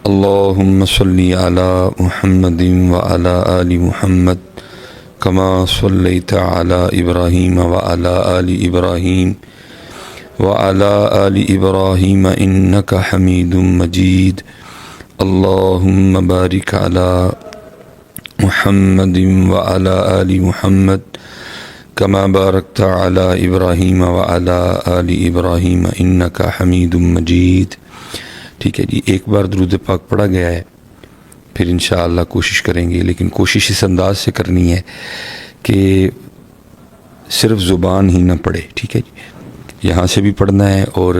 اللهم صل على محمد وعلى آل محمد كما صليت على إبراهيم وعلى آل إبراهيم وعلى آل إبراهيم إنك حميد مجيد. اللهم بارك على محمد وعلى آل محمد كما باركت على إبراهيم وعلى آل إبراهيم إنك حميد مجيد. ٹھیک ہے جی، ایک بار درود پاک پڑھا گیا ہے، پھر انشاءاللہ کوشش کریں گے، لیکن کوشش اس انداز سے کرنی ہے کہ صرف زبان ہی نہ پڑھے. ٹھیک ہے جی، یہاں سے بھی پڑھنا ہے اور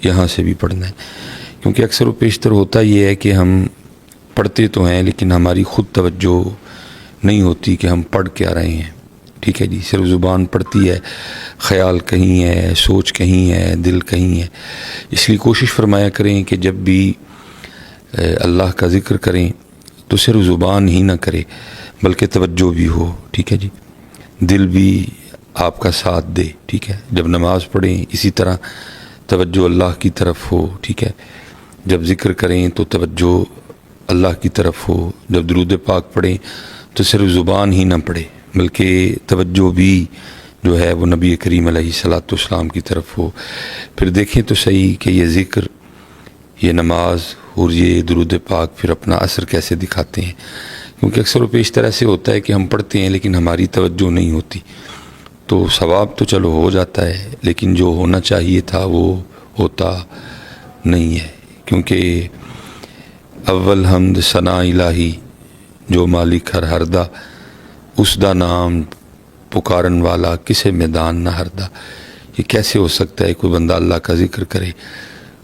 یہاں سے بھی پڑھنا ہے، کیونکہ اکثر و بیشتر ہوتا یہ ہے کہ ہم پڑھتے تو ہیں لیکن ہماری خود توجہ نہیں ہوتی کہ ہم پڑھ کیا رہے ہیں. ٹھیک ہے جی، صرف زبان پڑھتی ہے، خیال کہیں ہے، سوچ کہیں ہے، دل کہیں ہے. اس لیے کوشش فرمایا کریں کہ جب بھی اللہ کا ذکر کریں تو صرف زبان ہی نہ کرے بلکہ توجہ بھی ہو. ٹھیک ہے جی، دل بھی آپ کا ساتھ دے. ٹھیک ہے، جب نماز پڑھیں اسی طرح توجہ اللہ کی طرف ہو. ٹھیک ہے، جب ذکر کریں تو توجہ اللہ کی طرف ہو. جب درود پاک پڑھیں تو صرف زبان ہی نہ پڑھے بلکہ توجہ بھی جو ہے وہ نبی کریم علیہ الصلاۃ والسلام کی طرف ہو. پھر دیکھیں تو صحیح کہ یہ ذکر، یہ نماز اور یہ درود پاک پھر اپنا اثر کیسے دکھاتے ہیں، کیونکہ اکثر و بیشتر ایسے ہوتا ہے کہ ہم پڑھتے ہیں لیکن ہماری توجہ نہیں ہوتی، تو ثواب تو چلو ہو جاتا ہے لیکن جو ہونا چاہیے تھا وہ ہوتا نہیں ہے. کیونکہ اول حمد ثنا الہی جو مالک ہر ہردا، اس دا نام پکارن والا کسے میدان نہ ہردا. یہ کیسے ہو سکتا ہے کوئی بندہ اللہ کا ذکر کرے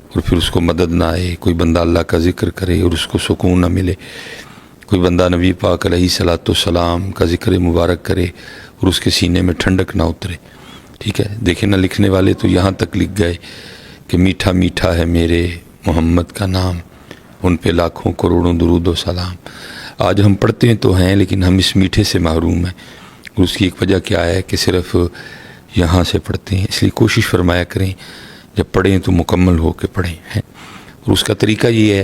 اور پھر اس کو مدد نہ آئے، کوئی بندہ اللہ کا ذکر کرے اور اس کو سکون نہ ملے، کوئی بندہ نبی پاک علیہ الصلاۃ والسلام کا ذکر مبارک کرے اور اس کے سینے میں ٹھنڈک نہ اترے. ٹھیک ہے، دیکھیں نہ لکھنے والے تو یہاں تک لکھ گئے کہ میٹھا میٹھا ہے میرے محمد کا نام، ان پہ لاکھوں کروڑوں درود و سلام. آج ہم پڑھتے تو ہیں لیکن ہم اس میٹھے سے محروم ہیں، اور اس کی ایک وجہ کیا ہے کہ صرف یہاں سے پڑھتے ہیں. اس لیے کوشش فرمایا کریں جب پڑھیں تو مکمل ہو کے پڑھیں. اور اس کا طریقہ یہ ہے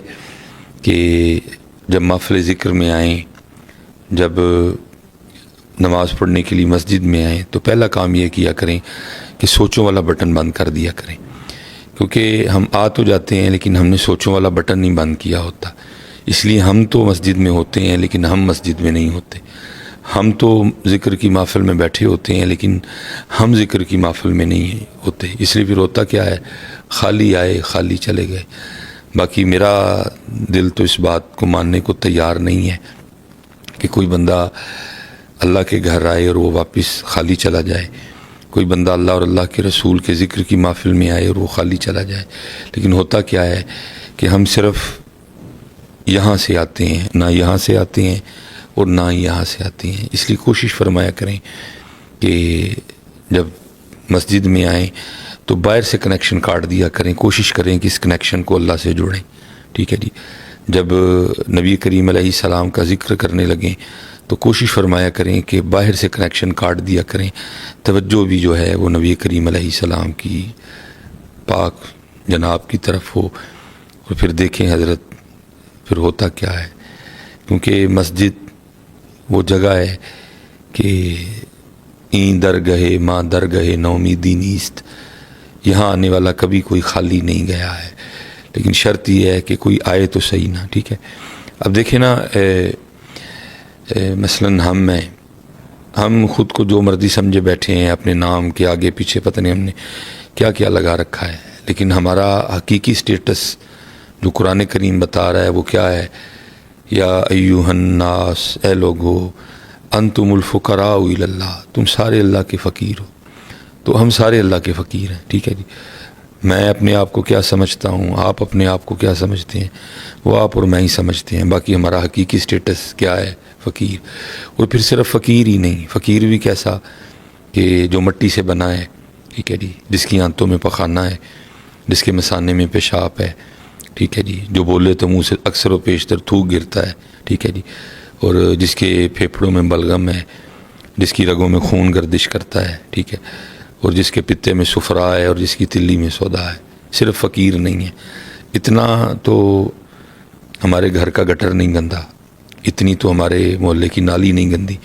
کہ جب محفل ذکر میں آئیں، جب نماز پڑھنے کے لیے مسجد میں آئیں تو پہلا کام یہ کیا کریں کہ سوچوں والا بٹن بند کر دیا کریں، کیونکہ ہم آ تو جاتے ہیں لیکن ہم نے سوچوں والا بٹن نہیں بند کیا ہوتا. اس لیے ہم تو مسجد میں ہوتے ہیں لیکن ہم مسجد میں نہیں ہوتے. ہم تو ذکر کی محفل میں بیٹھے ہوتے ہیں لیکن ہم ذکر کی محفل میں نہیں ہوتے. اس لیے پھر ہوتا کیا ہے، خالی آئے خالی چلے گئے. باقی میرا دل تو اس بات کو ماننے کو تیار نہیں ہے کہ کوئی بندہ اللہ کے گھر آئے اور وہ واپس خالی چلا جائے، کوئی بندہ اللہ اور اللہ کے رسول کے ذکر کی محفل میں آئے اور وہ خالی چلا جائے. لیکن ہوتا کیا ہے کہ ہم صرف یہاں سے آتے ہیں، نہ یہاں سے آتے ہیں اور نہ یہاں سے آتے ہیں. اس لیے کوشش فرمایا کریں کہ جب مسجد میں آئیں تو باہر سے کنیکشن کاٹ دیا کریں، کوشش کریں کہ اس کنیکشن کو اللہ سے جوڑیں. ٹھیک ہے جی، جب نبی کریم علیہ السلام کا ذکر کرنے لگیں تو کوشش فرمایا کریں کہ باہر سے کنیکشن کاٹ دیا کریں، توجہ بھی جو ہے وہ نبی کریم علیہ السلام کی پاک جناب کی طرف ہو. اور پھر دیکھیں حضرت پھر ہوتا کیا ہے، کیونکہ مسجد وہ جگہ ہے کہ این درگاہ ماں درگاہ نومیدی نیست، یہاں آنے والا کبھی کوئی خالی نہیں گیا ہے. لیکن شرط یہ ہے کہ کوئی آئے تو صحیح نا. ٹھیک ہے، اب دیکھیں نا، مثلاً ہم خود کو جو مرضی سمجھے بیٹھے ہیں، اپنے نام کے آگے پیچھے پتہ نہیں ہم نے کیا کیا لگا رکھا ہے، لیکن ہمارا حقیقی سٹیٹس جو قرآن کریم بتا رہا ہے وہ کیا ہے، یا ایھا الناس، اے لوگو، انتم الفقراء الی اللہ، تم سارے اللہ کے فقیر ہو. تو ہم سارے اللہ کے فقیر ہیں. ٹھیک ہے جی، میں اپنے آپ کو کیا سمجھتا ہوں، آپ اپنے آپ کو کیا سمجھتے ہیں، وہ آپ اور میں ہی سمجھتے ہیں. باقی ہمارا حقیقی سٹیٹس کیا ہے، فقیر. اور پھر صرف فقیر ہی نہیں، فقیر بھی کیسا کہ جو مٹی سے بنا ہے. ٹھیک ہے جی، جس کی آنتوں میں پخانہ ہے، جس کے مثانے میں پیشاب ہے. ٹھیک ہے جی، جو بولے تو منہ سے اکثر و بیشتر تھوک گرتا ہے. ٹھیک ہے جی، اور جس کے پھیپھڑوں میں بلغم ہے، جس کی رگوں میں خون گردش کرتا ہے. ٹھیک ہے، اور جس کے پتے میں صفرا ہے اور جس کی تلی میں سودا ہے. صرف فقیر نہیں ہے. اتنا تو ہمارے گھر کا گٹر نہیں گندا، اتنی تو ہمارے محلے کی نالی نہیں گندی،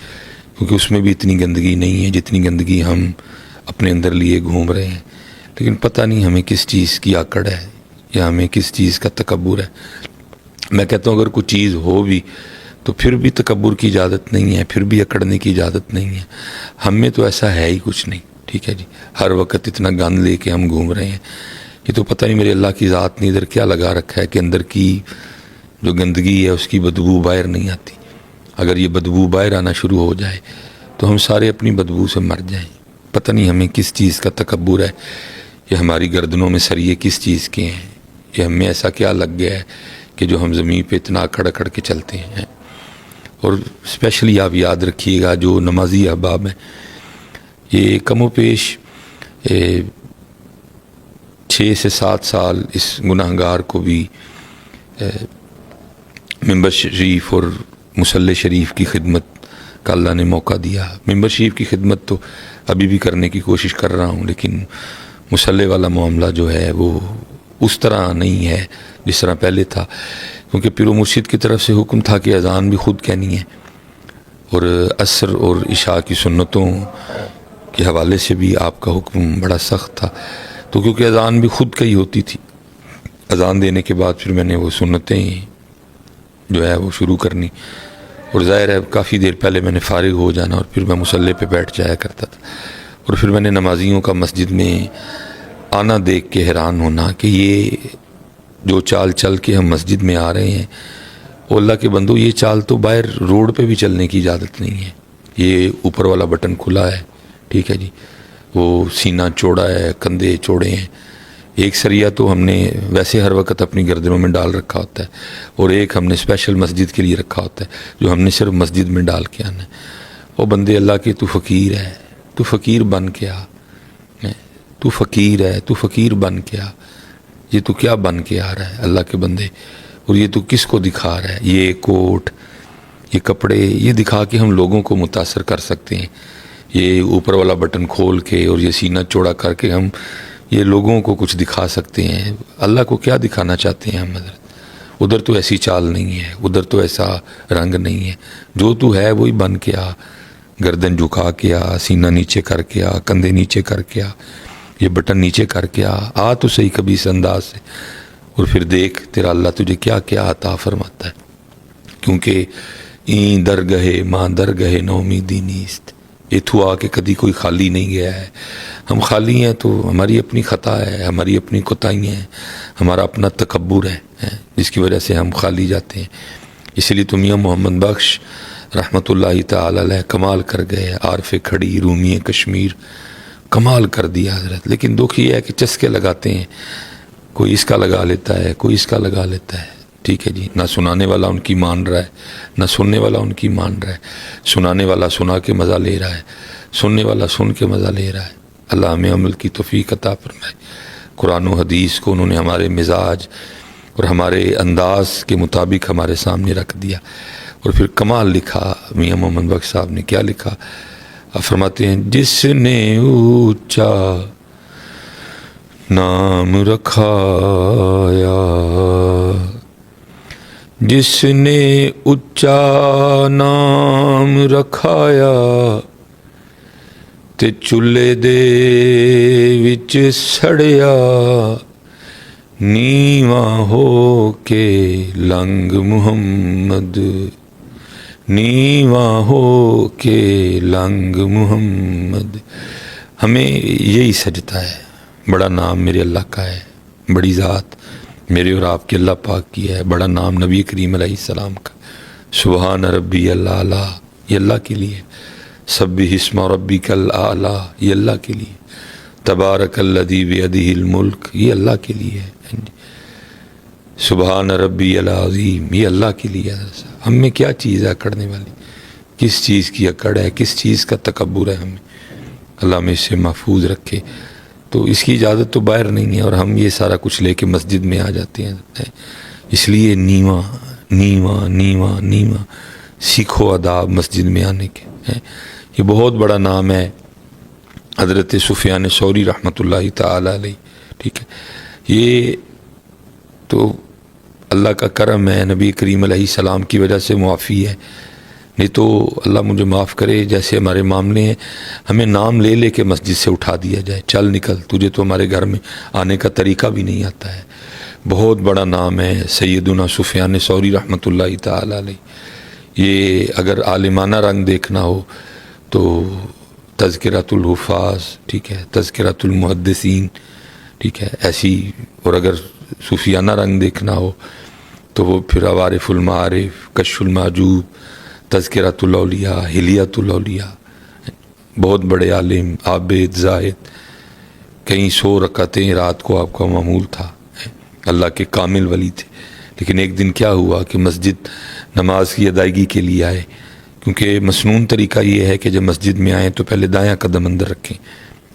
کیونکہ اس میں بھی اتنی گندگی نہیں ہے جتنی گندگی ہم اپنے اندر لیے گھوم رہے ہیں۔ لیکن پتہ نہیں ہمیں کس چیز کی آکڑ ہے یا ہمیں کس چیز کا تکبر ہے۔ میں کہتا ہوں اگر کوئی چیز ہو بھی تو پھر بھی تکبر کی اجازت نہیں ہے، پھر بھی اکڑنے کی اجازت نہیں ہے۔ ہم میں تو ایسا ہے ہی کچھ نہیں، ٹھیک ہے جی۔ ہر وقت اتنا گند لے کے ہم گھوم رہے ہیں، یہ تو پتہ نہیں میرے اللہ کی ذات نے ادھر کیا لگا رکھا ہے کہ اندر کی جو گندگی ہے اس کی بدبو باہر نہیں آتی۔ اگر یہ بدبو باہر آنا شروع ہو جائے تو ہم سارے اپنی بدبو سے مر جائیں۔ پتہ نہیں ہمیں کس چیز کا تکبر ہے، یہ ہماری گردنوں میں سریے کس چیز کے ہیں، یہ ہمیں ایسا کیا لگ گیا ہے کہ جو ہم زمین پہ اتنا اکڑ اکڑ کے چلتے ہیں۔ اور اسپیشلی آپ یاد رکھیے گا جو نمازی احباب ہیں، یہ کم و بیش 6 سے 7 سال اس گناہ گار کو بھی ممبر شریف اور مصلی شریف کی خدمت کا اللہ نے موقع دیا۔ ممبر شریف کی خدمت تو ابھی بھی کرنے کی کوشش کر رہا ہوں، لیکن مصلی والا معاملہ جو ہے وہ اس طرح نہیں ہے جس طرح پہلے تھا، کیونکہ پیر و مرشد کی طرف سے حکم تھا کہ اذان بھی خود کہنی ہے، اور عصر اور عشاء کی سنتوں کے حوالے سے بھی آپ کا حکم بڑا سخت تھا۔ تو کیونکہ اذان بھی خود کہی ہوتی تھی، اذان دینے کے بعد پھر میں نے وہ سنتیں جو ہے وہ شروع کرنی، اور ظاہر ہے کافی دیر پہلے میں نے فارغ ہو جانا اور پھر میں مصلی پہ بیٹھ جایا کرتا تھا، اور پھر میں نے نمازیوں کا مسجد میں آنا دیکھ کے حیران ہونا کہ یہ جو چال چل کے ہم مسجد میں آ رہے ہیں، وہ اللہ کے بندو یہ چال تو باہر روڈ پہ بھی چلنے کی اجازت نہیں ہے۔ یہ اوپر والا بٹن کھلا ہے، ٹھیک ہے جی، وہ سینہ چوڑا ہے، کندھے چوڑے ہیں۔ ایک سریہ تو ہم نے ویسے ہر وقت اپنی گردنوں میں ڈال رکھا ہوتا ہے، اور ایک ہم نے اسپیشل مسجد کے لیے رکھا ہوتا ہے جو ہم نے صرف مسجد میں ڈال کے آنا ہے۔ وہ بندے اللہ کے تو فقیر ہے، تو فقیر بن کے آ، تو فقیر ہے، تو فقیر بن کے آ۔ یہ تو کیا بن کے آ رہا ہے اللہ کے بندے، اور یہ تو کس کو دکھا رہا ہے؟ یہ کوٹ، یہ کپڑے، یہ دکھا کے ہم لوگوں کو متاثر کر سکتے ہیں، یہ اوپر والا بٹن کھول کے اور یہ سینہ چوڑا کر کے ہم یہ لوگوں کو کچھ دکھا سکتے ہیں۔ اللہ کو کیا دکھانا چاہتے ہیں ہم حضرت؟ ادھر تو ایسی چال نہیں ہے، ادھر تو ایسا رنگ نہیں ہے، جو تو ہے وہی بن کے آ، گردن جھکا کے آ، سینہ نیچے کر کے آ، کندھے نیچے کر کے آ، یہ بٹن نیچے کر کے آ تو صحیح کبھی اس انداز سے، اور پھر دیکھ تیرا اللہ تجھے کیا کیا عطا فرماتا ہے۔ کیونکہ این درگاہ ماں درگاہ نومیدی نیست، اتھو آ کے کدی کوئی خالی نہیں گیا ہے۔ ہم خالی ہیں تو ہماری اپنی خطا ہے، ہماری اپنی کوتاہیاں ہیں، ہمارا اپنا تکبر ہے جس کی وجہ سے ہم خالی جاتے ہیں۔ اسی لیے تو میاں محمد بخش رحمۃ اللہ تعالی علیہ کمال کر گئے، عارف کھڑی رومی کشمیر کمال کر دیا حضرت۔ لیکن دکھ یہ ہے کہ چسکے لگاتے ہیں، کوئی اس کا لگا لیتا ہے، کوئی اس کا لگا لیتا ہے، ٹھیک ہے جی۔ نہ سنانے والا ان کی مان رہا ہے، نہ سننے والا ان کی مان رہا ہے۔ سنانے والا سنا کے مزہ لے رہا ہے، سننے والا سن کے مزہ لے رہا ہے۔ اللہ ہمیں عمل کی توفیق عطا فرمائے۔ قرآن و حدیث کو انہوں نے ہمارے مزاج اور ہمارے انداز کے مطابق ہمارے سامنے رکھ دیا، اور پھر کمال لکھا۔ میاں محمد بخش صاحب نے کیا لکھا؟ آپ فرماتے ہیں جس نے اونچا نام رکھایا، جس نے اونچا نام رکھایا، تے چولہے دے وچ سڑیا، نیواں ہو کے لنگ محمد، نیواں ہو کے لنگ محمد۔ ہمیں یہی سجتا ہے، بڑا نام میرے اللہ کا ہے، بڑی ذات میرے اور آپ کے اللہ پاک کی ہے، بڑا نام نبی کریم علیہ السلام کا، سبحان ربی الاعلیٰ یہ اللہ کے لیے، سبح اسم ربک الاعلیٰ یہ اللہ کے لیے، تبارک الذی بیدہ الملک یہ اللہ کے لیے ہے، سبحان ربی العظیم یہ اللہ کے لیے۔ ہم میں کیا چیز ہے اکڑنے والی؟ کس چیز کی اکڑ ہے؟ کس چیز کا تکبر ہے ہمیں؟ اللہ ہمیں اس سے محفوظ رکھے۔ تو اس کی اجازت تو باہر نہیں ہے، اور ہم یہ سارا کچھ لے کے مسجد میں آ جاتے ہیں۔ اس لیے نیواں نیواں نیواں نیواں سیکھو آداب مسجد میں آنے کے۔ یہ بہت بڑا نام ہے حضرت سفیان ثوری رحمۃ اللہ تعالی علیہ، ٹھیک ہے۔ یہ تو اللہ کا کرم ہے، نبی کریم علیہ السلام کی وجہ سے معافی ہے، نہیں تو اللہ مجھے معاف کرے جیسے ہمارے معاملے ہیں، ہمیں نام لے لے کے مسجد سے اٹھا دیا جائے، چل نکل، تجھے تو ہمارے گھر میں آنے کا طریقہ بھی نہیں آتا ہے۔ بہت بڑا نام ہے سیدنا سفیان ثوری رحمۃ اللہ تعالی علیہ۔ یہ اگر عالمانہ رنگ دیکھنا ہو تو تذکرۃ الحفاظ، ٹھیک ہے، تذکرۃ المحدثین، ٹھیک ہے، ایسی، اور اگر صوفیانہ رنگ دیکھنا ہو تو وہ پھر عوارف المعارف، کشف المحجوب، تذکرۃ الاولیاء، حلیۃ الاولیاء۔ بہت بڑے عالم، عابد، زاہد، کئی 100 رکعتیں رات کو آپ کا معمول تھا، اللہ کے کامل ولی تھے۔ لیکن ایک دن کیا ہوا کہ مسجد نماز کی ادائیگی کے لیے آئے، کیونکہ مسنون طریقہ یہ ہے کہ جب مسجد میں آئیں تو پہلے دایاں قدم اندر رکھیں،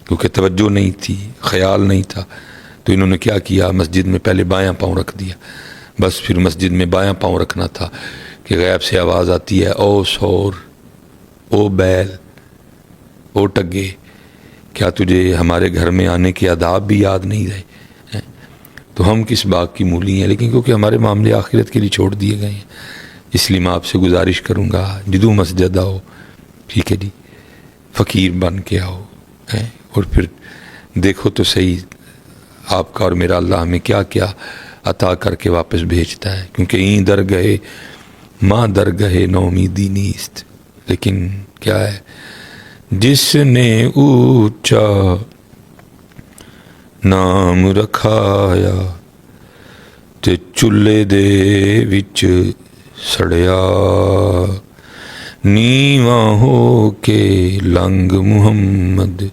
کیونکہ توجہ نہیں تھی، خیال نہیں تھا، تو انہوں نے کیا کیا، مسجد میں پہلے بایاں پاؤں رکھ دیا۔ بس پھر مسجد میں بایاں پاؤں رکھنا تھا کہ غیب سے آواز آتی ہے، او سور، او بیل، او ٹگے، کیا تجھے ہمارے گھر میں آنے کے آداب بھی یاد نہیں رہے؟ تو ہم کس باغ کی مولی ہیں، لیکن کیونکہ ہمارے معاملے آخرت کے لیے چھوڑ دیے گئے ہیں، اس لیے میں آپ سے گزارش کروں گا، جدو مسجد آؤ، ٹھیک ہے جی، فقیر بن کے آؤ، اور پھر دیکھو تو صحیح آپ کا اور میرا اللہ ہمیں کیا کیا عطا کر کے واپس بھیجتا ہے، کیونکہ این در گئے ماں در گئے نومیدی نیست، لیکن کیا ہے، جس نے اونچا نام رکھایا تے چولہے دے وچ سڑیا، نیواں ہو کے لنگ محمد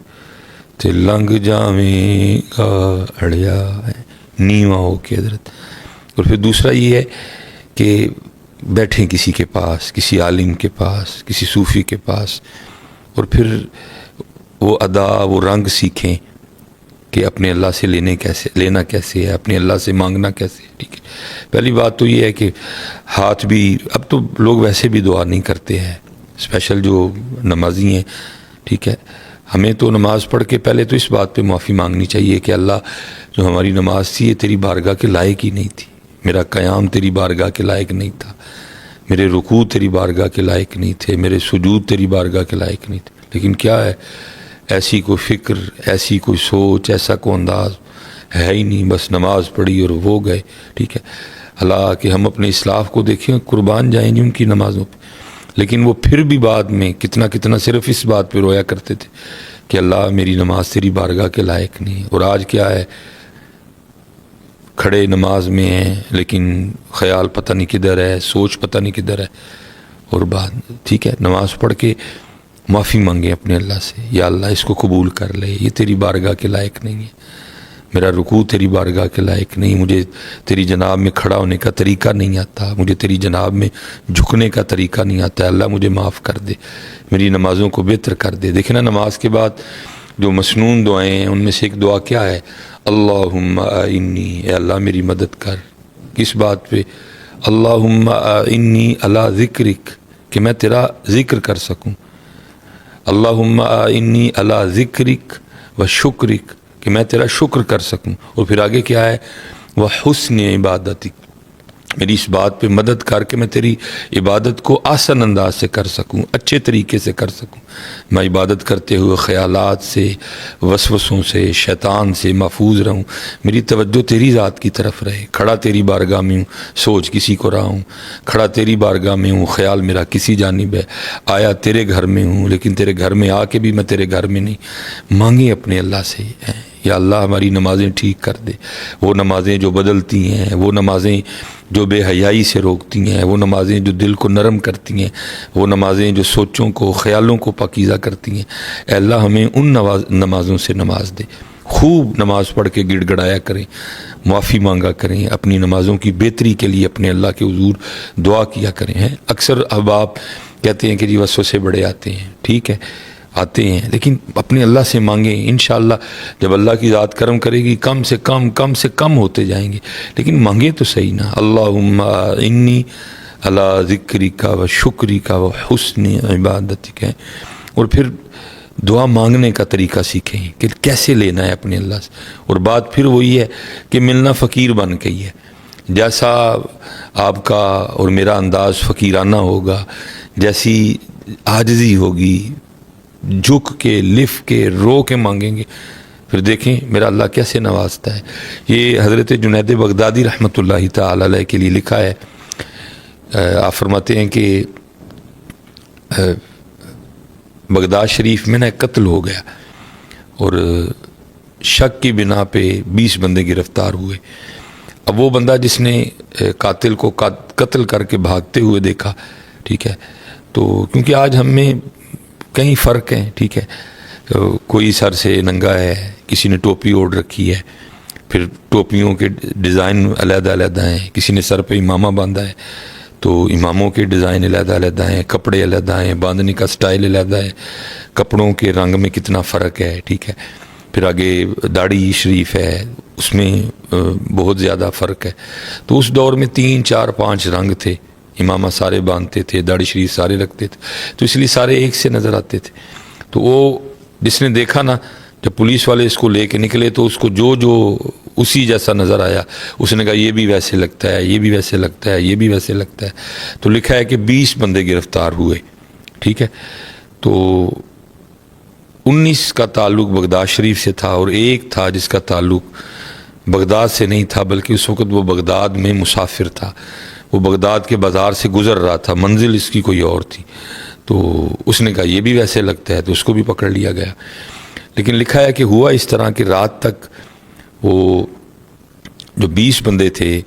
تے لنگ جاویں گا اڑیا، نیواں ہو کے حضرت۔ اور پھر دوسرا یہ ہے کہ بیٹھیں کسی کے پاس، کسی عالم کے پاس، کسی صوفی کے پاس، اور پھر وہ ادا، وہ رنگ سیکھیں کہ اپنے اللہ سے لینا کیسے ہے، اپنے اللہ سے مانگنا کیسے ہے، ٹھیک ہے۔ پہلی بات تو یہ ہے کہ ہاتھ بھی، اب تو لوگ ویسے بھی دعا نہیں کرتے ہیں، اسپیشل جو نمازی ہیں، ٹھیک ہے۔ ہمیں تو نماز پڑھ کے پہلے تو اس بات پہ معافی مانگنی چاہیے کہ اللہ، جو ہماری نماز تھی یہ تیری بارگاہ کے لائق ہی نہیں تھی، میرا قیام تیری بارگاہ کے لائق نہیں تھا، میرے رکوع تیری بارگاہ کے لائق نہیں تھے، میرے سجود تیری بارگاہ کے لائق نہیں تھے۔ لیکن کیا ہے، ایسی کوئی فکر، ایسی کوئی سوچ، ایسا کوئی انداز ہے ہی نہیں، بس نماز پڑھی اور وہ گئے، ٹھیک ہے۔ اللہ کہ ہم اپنے اسلاف کو دیکھیں، قربان جائیں گے ان کی نمازوں پہ، لیکن وہ پھر بھی بعد میں کتنا صرف اس بات پہ رویا کرتے تھے کہ اللہ میری نماز تیری بارگاہ کے لائق نہیں۔ اور آج کیا ہے، کھڑے نماز میں ہیں لیکن خیال پتہ نہیں کدھر ہے، سوچ پتہ نہیں کدھر ہے، اور بعد ٹھیک ہے نماز پڑھ کے معافی مانگیں اپنے اللہ سے، یا اللہ اس کو قبول کر لے، یہ تیری بارگاہ کے لائق نہیں ہے، میرا رکوع تیری بارگاہ کے لائق نہیں، مجھے تیری جناب میں کھڑا ہونے کا طریقہ نہیں آتا، مجھے تیری جناب میں جھکنے کا طریقہ نہیں آتا، اللہ مجھے معاف کر دے، میری نمازوں کو بہتر کر دے۔ دیکھیں نا، نماز کے بعد جو مسنون دعائیں ہیں ان میں سے ایک دعا کیا ہے، اللہم اعنی، اے اللہ میری مدد کر، کس بات پہ، اللہم اعنی علی ذکرک، کہ میں تیرا ذکر کر سکوں، اللہم اعنی علی ذکرک و شکرک، کہ میں تیرا شکر کر سکوں، اور پھر آگے کیا ہے، وحسن عبادتک، میری اس بات پہ مدد کر کے میں تیری عبادت کو آسان انداز سے کر سکوں، اچھے طریقے سے کر سکوں، میں عبادت کرتے ہوئے خیالات سے، وسوسوں سے، شیطان سے محفوظ رہوں، میری توجہ تیری ذات کی طرف رہے، کھڑا تیری بارگاہ میں ہوں، سوچ کسی کو رہا ہوں، کھڑا تیری بارگاہ میں ہوں، خیال میرا کسی جانب ہے، آیا تیرے گھر میں ہوں لیکن تیرے گھر میں آ کے بھی میں تیرے گھر میں نہیں۔ مانگیں اپنے اللہ سے، یا اللہ ہماری نمازیں ٹھیک کر دے، وہ نمازیں جو بدلتی ہیں، وہ نمازیں جو بے حیائی سے روکتی ہیں، وہ نمازیں جو دل کو نرم کرتی ہیں، وہ نمازیں جو سوچوں کو، خیالوں کو پاکیزہ کرتی ہیں، اے اللہ ہمیں ان نمازوں سے نماز دے۔ خوب نماز پڑھ کے گڑ گڑایا کریں، معافی مانگا کریں، اپنی نمازوں کی بہتری کے لیے اپنے اللہ کے حضور دعا کیا کریں۔ اکثر احباب کہتے ہیں کہ جی وسوسے بڑے آتے ہیں، ٹھیک ہے آتے ہیں، لیکن اپنے اللہ سے مانگیں، انشاءاللہ جب اللہ کی ذات کرم کرے گی کم سے کم ہوتے جائیں گے، لیکن مانگیں تو صحیح نا، اللہم انی علی ذکرک و شکرک و حسن عبادتک، اور پھر دعا مانگنے کا طریقہ سیکھیں کہ کیسے لینا ہے اپنے اللہ سے۔ اور بات پھر وہی ہے کہ ملنا فقیر بن کے ہی ہے، جیسا آپ کا اور میرا انداز فقیرانہ ہوگا، جیسی عاجزی ہوگی، جھک کے لف کے رو کے مانگیں گے، پھر دیکھیں میرا اللہ کیسے نوازتا ہے۔ یہ حضرت جنید بغدادی رحمۃ اللہ تعالی علیہ کے لیے لکھا ہے۔ آپ فرماتے ہیں کہ بغداد شریف میں نا ایک قتل ہو گیا اور شک کی بنا پہ 20 بندے گرفتار ہوئے۔ اب وہ بندہ جس نے قاتل کو قتل کر کے بھاگتے ہوئے دیکھا، ٹھیک ہے، تو کیونکہ آج ہم میں کئی فرق ہیں، ٹھیک ہے، کوئی سر سے ننگا ہے، کسی نے ٹوپی اوڑھ رکھی ہے، پھر ٹوپیوں کے ڈیزائن علیحدہ علیحدہ ہیں، کسی نے سر پہ امامہ باندھا ہے تو اماموں کے ڈیزائن علیحدہ علیحدہ ہیں، کپڑے علیحدہ ہیں، باندھنے کا سٹائل علیحدہ ہے، کپڑوں کے رنگ میں کتنا فرق ہے، ٹھیک ہے، پھر آگے داڑھی شریف ہے، اس میں بہت زیادہ فرق ہے۔ تو اس دور میں 3 4 5 رنگ تھے، امامہ سارے باندھتے تھے، داڑھی شریف سارے رکھتے تھے، تو اس لیے سارے ایک سے نظر آتے تھے۔ تو وہ جس نے دیکھا نا، جب پولیس والے اس کو لے کے نکلے تو اس کو جو اسی جیسا نظر آیا، اس نے کہا یہ بھی ویسے لگتا ہے، یہ بھی ویسے لگتا ہے، یہ بھی ویسے لگتا ہے۔ تو لکھا ہے کہ 20 بندے گرفتار ہوئے، ٹھیک ہے۔ تو 19 کا تعلق بغداد شریف سے تھا اور ایک تھا جس کا تعلق بغداد سے نہیں تھا، بلکہ اس وقت وہ بغداد میں مسافر تھا، وہ بغداد کے بازار سے گزر رہا تھا، منزل اس کی کوئی اور تھی۔ تو اس نے کہا یہ بھی ویسے لگتا ہے، تو اس کو بھی پکڑ لیا گیا۔ لیکن لکھا ہے کہ ہوا اس طرح کہ رات تک وہ جو 20 بندے تھے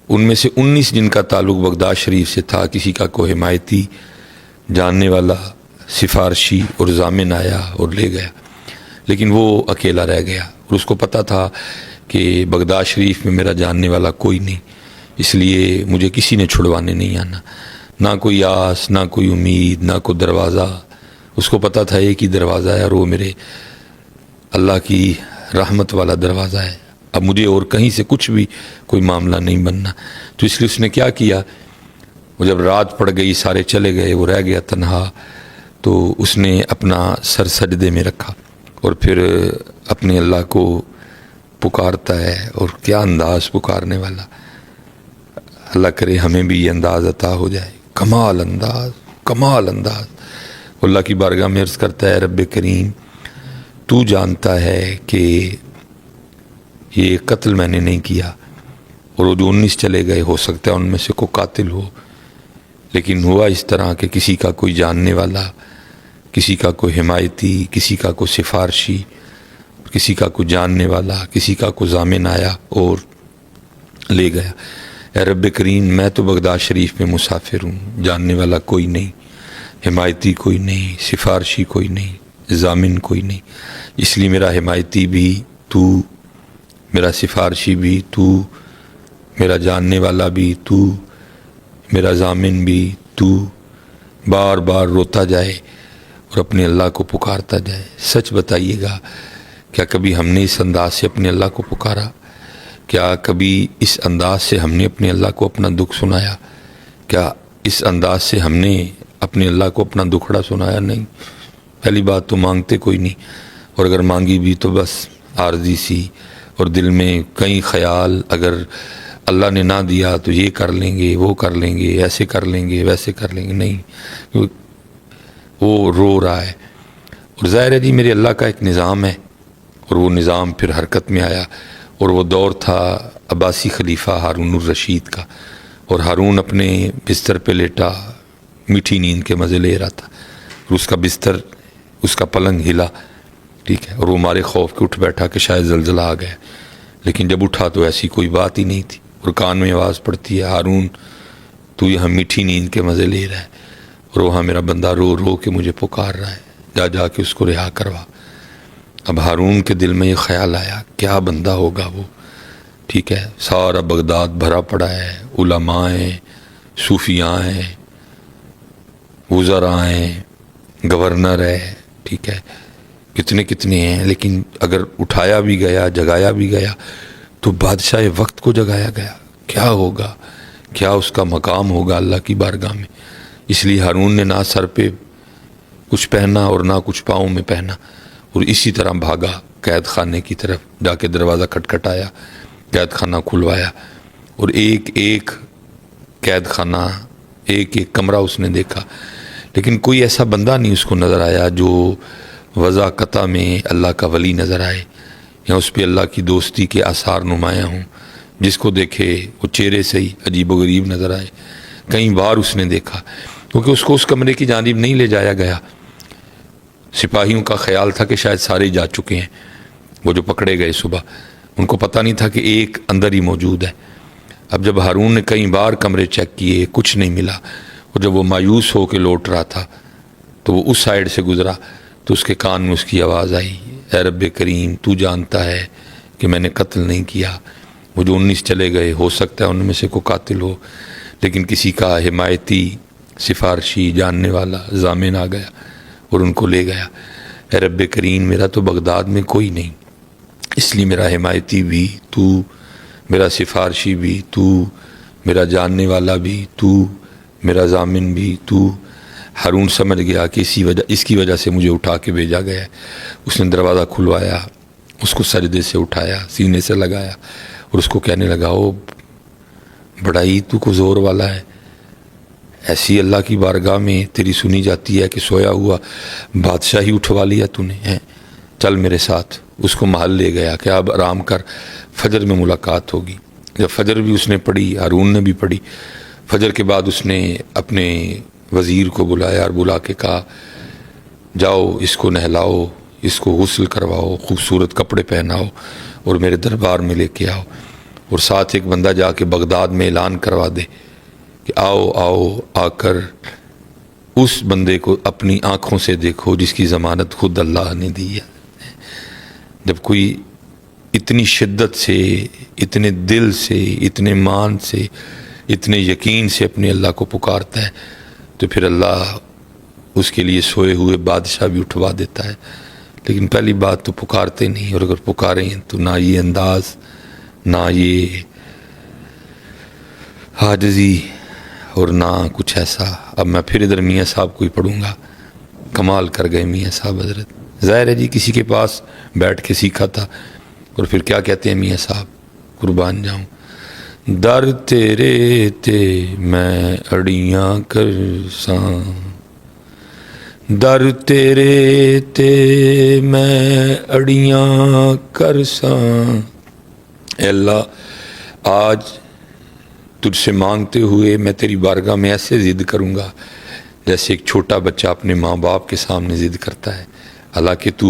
ان میں سے 19 جن کا تعلق بغداد شریف سے تھا، کسی کا کوئی حمایتی، جاننے والا، سفارشی اور ضامن آیا اور لے گیا، لیکن وہ اکیلا رہ گیا اور اس کو پتہ تھا کہ بغداد شریف میں میرا جاننے والا کوئی نہیں، اس لیے مجھے کسی نے چھڑوانے نہیں آنا، نہ کوئی آس، نہ کوئی امید، نہ کوئی دروازہ۔ اس کو پتہ تھا ایک ہی دروازہ ہے اور وہ میرے اللہ کی رحمت والا دروازہ ہے، اب مجھے اور کہیں سے کچھ بھی کوئی معاملہ نہیں بننا۔ تو اس لیے اس نے کیا کیا، وہ جب رات پڑ گئی، سارے چلے گئے، وہ رہ گیا تنہا، تو اس نے اپنا سر سجدے میں رکھا اور پھر اپنے اللہ کو پکارتا ہے، اور کیا انداز پکارنے والا۔ اللہ کرے ہمیں بھی یہ انداز عطا ہو جائے، کمال انداز، کمال انداز۔ اللہ کی بارگاہ میں عرض کرتا ہے، رب کریم تو جانتا ہے کہ یہ قتل میں نے نہیں کیا، اور وہ جو 19 چلے گئے ہو سکتا ہے ان میں سے کوئی قاتل ہو، لیکن ہوا اس طرح کہ کسی کا کوئی جاننے والا، کسی کا کوئی حمایتی، کسی کا کوئی سفارشی، کسی کا کوئی جاننے والا، کسی کا کوئی ضامن آیا اور لے گیا۔ اے رب کریم میں تو بغداد شریف میں مسافر ہوں، جاننے والا کوئی نہیں، حمایتی کوئی نہیں، سفارشی کوئی نہیں، ضامن کوئی نہیں، اس لیے میرا حمایتی بھی تو، میرا سفارشی بھی تو، میرا جاننے والا بھی تو، میرا ضامن بھی تو۔ بار بار روتا جائے اور اپنے اللہ کو پکارتا جائے۔ سچ بتائیے گا، کیا کبھی ہم نے اس انداز سے اپنے اللہ کو پکارا؟ کیا کبھی اس انداز سے ہم نے اپنے اللہ کو اپنا دکھ سنایا؟ کیا اس انداز سے ہم نے اپنے اللہ کو اپنا دکھڑا سنایا؟ نہیں۔ پہلی بات تو مانگتے کوئی نہیں، اور اگر مانگی بھی تو بس عارضی سی، اور دل میں کئی خیال، اگر اللہ نے نہ دیا تو یہ کر لیں گے، وہ کر لیں گے، ایسے کر لیں گے، ویسے کر لیں گے، نہیں، وہ رو رہا ہے۔ اور ظاہر ہے جی میرے اللہ کا ایک نظام ہے، اور وہ نظام پھر حرکت میں آیا، اور وہ دور تھا عباسی خلیفہ ہارون الرشید کا، اور ہارون اپنے بستر پہ لیٹا میٹھی نیند کے مزے لے رہا تھا، اور اس کا بستر، اس کا پلنگ ہلا، ٹھیک ہے، اور وہ مارے خوف کے اٹھ بیٹھا کہ شاید زلزلہ آ گیا، لیکن جب اٹھا تو ایسی کوئی بات ہی نہیں تھی، اور کان میں آواز پڑتی ہے، ہارون تو یہاں میٹھی نیند کے مزے لے رہا ہے، اور وہاں میرا بندہ رو رو کے مجھے پکار رہا ہے، جا جا کے اس کو رہا کروا۔ اب ہارون کے دل میں یہ خیال آیا، کیا بندہ ہوگا وہ، ٹھیک ہے، سارا بغداد بھرا پڑا ہے، علماء ہیں، صوفیاء ہیں، وزراء ہیں، گورنر ہے، ٹھیک ہے، کتنے کتنے ہیں، لیکن اگر اٹھایا بھی گیا، جگایا بھی گیا تو بادشاہ وقت کو جگایا گیا، کیا ہوگا، کیا اس کا مقام ہوگا اللہ کی بارگاہ میں۔ اس لیے ہارون نے نہ سر پہ کچھ پہنا اور نہ کچھ پاؤں میں پہنا، اور اسی طرح بھاگا قید خانے کی طرف، جا کے دروازہ کھٹکھٹایا، قید خانہ کھلوایا، اور ایک ایک قید خانہ، ایک ایک کمرہ اس نے دیکھا، لیکن کوئی ایسا بندہ نہیں اس کو نظر آیا جو وضع قطع میں اللہ کا ولی نظر آئے یا اس پہ اللہ کی دوستی کے آثار نمایاں ہوں، جس کو دیکھے وہ چہرے سے ہی عجیب و غریب نظر آئے۔ کئی بار اس نے دیکھا، کیونکہ اس کو اس کمرے کی جانب نہیں لے جایا گیا۔ سپاہیوں کا خیال تھا کہ شاید سارے جا چکے ہیں، وہ جو پکڑے گئے صبح، ان کو پتہ نہیں تھا کہ ایک اندر ہی موجود ہے۔ اب جب ہارون نے کئی بار کمرے چیک کیے، کچھ نہیں ملا، اور جب وہ مایوس ہو کے لوٹ رہا تھا تو وہ اس سائیڈ سے گزرا تو اس کے کان میں اس کی آواز آئی، اے رب کریم، تو جانتا ہے کہ میں نے قتل نہیں کیا۔ وہ جو 19 چلے گئے، ہو سکتا ہے ان میں سے کوئی قاتل ہو، لیکن کسی کا حمایتی، سفارشی، جاننے والا ضامن آ گیا اور ان کو لے گیا۔ اے رب کریم، میرا تو بغداد میں کوئی نہیں، اس لیے میرا حمایتی بھی تو، میرا سفارشی بھی تو، میرا جاننے والا بھی تو، میرا ضامن بھی تو۔ ہارون سمجھ گیا کہ اس کی وجہ سے مجھے اٹھا کے بھیجا گیا ہے۔ اس نے دروازہ کھلوایا، اس کو سجدے سے اٹھایا، سینے سے لگایا اور اس کو کہنے لگا، او بڑا ہی تو کو زور والا ہے، ایسی اللہ کی بارگاہ میں تیری سنی جاتی ہے کہ سویا ہوا بادشاہی اٹھوا لیا تو نے ہے، چل میرے ساتھ۔ اس کو محل لے گیا کہ اب آرام کر، فجر میں ملاقات ہوگی۔ جب فجر بھی اس نے پڑھی، ہارون نے بھی پڑھی، فجر کے بعد اس نے اپنے وزیر کو بلایا اور بلا کے کہا، جاؤ اس کو نہلاؤ، اس کو غسل کرواؤ، خوبصورت کپڑے پہناؤ اور میرے دربار میں لے کے آؤ، اور ساتھ ایک بندہ جا کے بغداد میں اعلان کروا دے کہ آؤ آؤ، آ کر اس بندے کو اپنی آنکھوں سے دیکھو جس کی ضمانت خود اللہ نے دی ہے۔ جب کوئی اتنی شدت سے، اتنے دل سے، اتنے مان سے، اتنے یقین سے اپنے اللہ کو پکارتا ہے تو پھر اللہ اس کے لیے سوئے ہوئے بادشاہ بھی اٹھوا دیتا ہے۔ لیکن پہلی بات تو پکارتے نہیں، اور اگر پکاریں تو نہ یہ انداز، نہ یہ عاجزی، اور نہ کچھ ایسا۔ اب میں پھر ادھر میاں صاحب کو ہی پڑھوں گا، کمال کر گئے میاں صاحب حضرت۔ ظاہر ہے جی کسی کے پاس بیٹھ کے سیکھا تھا، اور پھر کیا کہتے ہیں میاں صاحب، قربان جاؤں، در تیرے تے میں اڑیاں کرساں، در تیرے تے میں اڑیاں کرساں۔ اے اللہ، آج تجھ سے مانگتے ہوئے میں تیری بارگاہ میں ایسے ضد کروں گا جیسے ایک چھوٹا بچہ اپنے ماں باپ کے سامنے ضد کرتا ہے، حالانکہ تو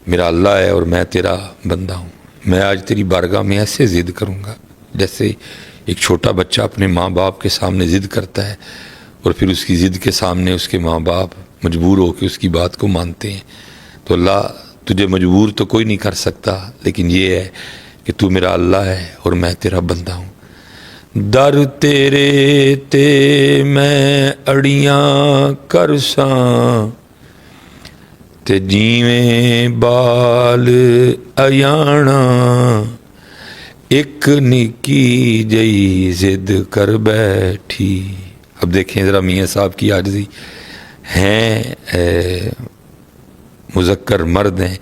میرا اللہ ہے اور میں تیرا بندہ ہوں۔ میں آج تیری بارگاہ میں ایسے ضد کروں گا جیسے ایک چھوٹا بچہ اپنے ماں باپ کے سامنے ضد کرتا ہے، اور پھر اس کی ضد کے سامنے اس کے ماں باپ مجبور ہو کے اس کی بات کو مانتے ہیں۔ تو اللہ، تجھے مجبور تو کوئی نہیں کر سکتا، لیکن یہ ہے کہ تو میرا اللہ ہے اور میں تیرا بندہ ہوں۔ در تیرے تے میں اڑیاں کرساں، تے جیویں بال ایانا، ایک نکی جئی ضد کر بیٹھی۔ اب دیکھیں ذرا میاں صاحب کی عاجزی، ہیں مذکر مرد ہیں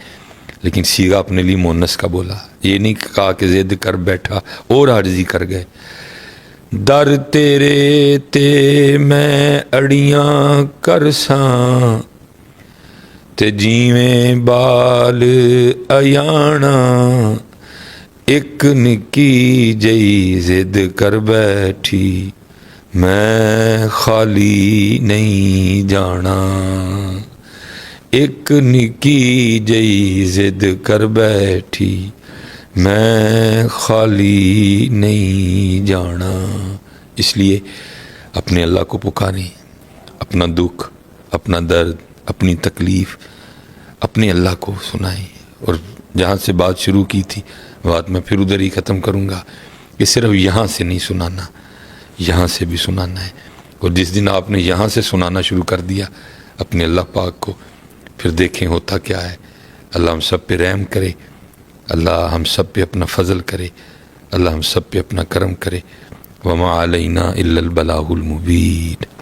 لیکن سیغہ اپنے لیے مونس کا بولا، یہ نہیں کہا کہ ضد کر بیٹھا اور عاجزی کر گئے۔ در تیرے تے میں اڑیاں کرساں، تے جیویں بال ایانا، ایک نکی جئی ضد کر بیٹھی، میں خالی نہیں جانا، ایک نکی جئی ضد کر بیٹھی، میں خالی نہیں جانا۔ اس لیے اپنے اللہ کو پکاریں، اپنا دکھ، اپنا درد، اپنی تکلیف اپنے اللہ کو سنائیں۔ اور جہاں سے بات شروع کی تھی بات میں پھر ادھر ہی ختم کروں گا کہ صرف یہاں سے نہیں سنانا، یہاں سے بھی سنانا ہے۔ اور جس دن آپ نے یہاں سے سنانا شروع کر دیا اپنے اللہ پاک کو، پھر دیکھیں ہوتا کیا ہے۔ اللہ ہم سب پہ رحم کرے، اللہ ہم سب پہ اپنا فضل کرے، اللہ ہم سب پہ اپنا کرم کرے۔ وما علینا الا البلاغ المبین۔